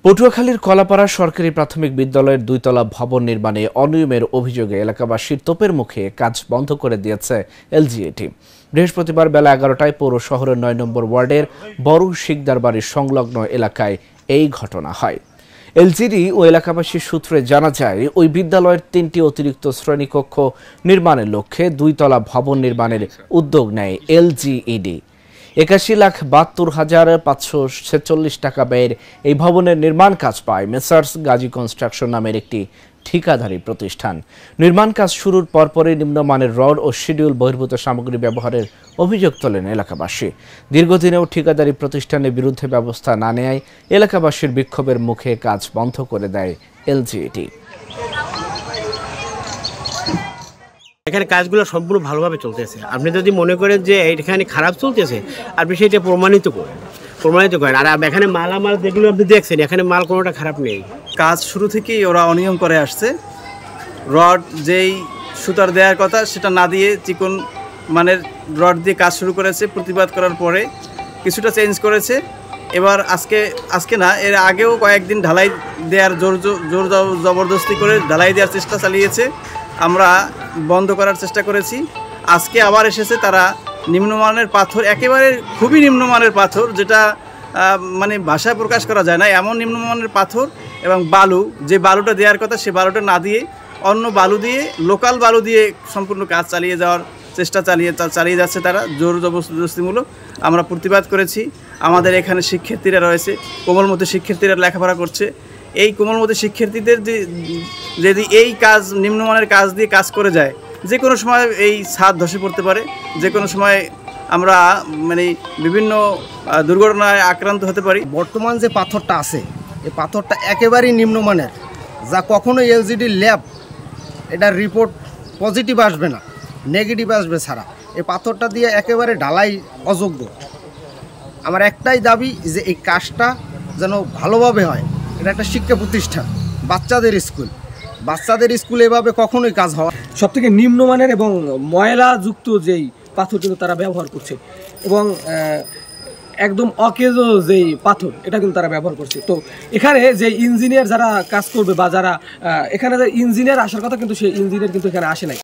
পটুয়াখালীর কলাপাড়া সরকারি প্রাথমিক বিদ্যালয়ের দুইতলা ভবন নির্মাণে অনিয়মের অভিযোগে এলাকাবাসীর তোপের মুখে কাজ বন্ধ করে দিয়েছে এলজিইডি। বৃহস্পতিবার বেলা 11টায় পৌর শহরের 9 নম্বর ওয়ার্ডের বড় শিকদার বাড়ির সংলগ্ন এলাকায় এই ঘটনা হয়। এলজিইডি ও এলাকাবাসীর সূত্রে জানা যায়, ওই বিদ্যালয়ের 3টি অতিরিক্ত শ্রেণীকক্ষ নির্মাণের লক্ষ্যে দুইতলা ভবন নির্মাণের উদ্যোগ নেয় এলজিইডি। 81,72,546 টাকা ব্যয়ের এই ভবনের নির্মাণ কাজ পায় মেসার্স গাজী কনস্ট্রাকশন নামের একটি ঠিকাদারি প্রতিষ্ঠান। নির্মাণ কাজ শুরুর পরপরই নিম্নমানের রড ও শিডিউল বহির্ভূত সামগ্রী ব্যবহারের অভিযোগ তোলেন এলাকাবাসী। দীর্ঘদিনেও ঠিকাদারি প্রতিষ্ঠানের বিরুদ্ধে ব্যবস্থা না নেয় এলাকাবাসীর বিক্ষোভের মুখে কাজ বন্ধ করে দেয় এলজিইডি। এখানে কাজগুলো সম্পূর্ণ ভালোভাবে চলতেছে। আপনি যদি মনে করেন যে এখানে খারাপ চলতেছে, আপনি সেটা প্রমাণিত করেন। আর এখানে মালামাল যেগুলো আপনি দেখছেন, এখানে মাল কোনোটা খারাপ নেই। কাজ শুরু থেকেই ওরা অনিয়ম করে আসছে। রড যেই সুতার দেওয়ার কথা সেটা না দিয়ে চিকন মানের রড দিয়ে কাজ শুরু করেছে। প্রতিবাদ করার পরে কিছুটা চেঞ্জ করেছে। এবার আজকে না, এর আগেও কয়েকদিন ঢালাই দেওয়ার জোর জবরদস্তি করে ঢালাই দেওয়ার চেষ্টা চালিয়েছে। আমরা বন্ধ করার চেষ্টা করেছি। আজকে আবার এসেছে তারা নিম্নমানের পাথর, একেবারে খুবই নিম্নমানের পাথর, যেটা মানে ভাষায় প্রকাশ করা যায় না, এমন নিম্নমানের পাথর এবং বালু, যে বালুটা দেওয়ার কথা সে বালুটা না দিয়ে অন্য বালু দিয়ে, লোকাল বালু দিয়ে সম্পূর্ণ কাজ চালিয়ে যাওয়ার চেষ্টা চালিয়ে যাচ্ছে তারা জোর জবরদস্তিমূলক। আমরা প্রতিবাদ করেছি। আমাদের এখানে শিক্ষার্থীরা রয়েছে, কোমলমতি শিক্ষার্থীরা লেখাপড়া করছে। এই কোমলমতি শিক্ষার্থীদের যদি এই কাজ নিম্নমানের কাজ দিয়ে কাজ করে যায়, যে কোনো সময় এই ছাদ ধসে পড়তে পারে, যে কোনো সময় আমরা মানে বিভিন্ন দুর্ঘটনায় আক্রান্ত হতে পারি। বর্তমান যে পাথরটা আছে, এই পাথরটা একেবারেই নিম্নমানের, যা কখনো এলজিইডি ল্যাব এটার রিপোর্ট পজিটিভ আসবে না, নেগেটিভ আসবে ছাড়া। এই পাথরটা দিয়ে একেবারে ঢালাই অযোগ্য। আমার একটাই দাবি যে এই কাজটা যেন ভালোভাবে হয়। এটা একটা শিক্ষা প্রতিষ্ঠান, বাচ্চাদের স্কুল এভাবে কখনোই কাজ হওয়া। সবথেকে নিম্নমানের এবং ময়লাযুক্ত যেই পাথর কিন্তু তারা ব্যবহার করছে, এবং একদম অকেজো যেই পাথর এটা কিন্তু তারা ব্যবহার করছে। তো এখানে যে ইঞ্জিনিয়ার যারা কাজ করবে বা যারা এখানে যে ইঞ্জিনিয়ার আসার কথা, কিন্তু সেই ইঞ্জিনিয়ার কিন্তু এখানে আসে নাই।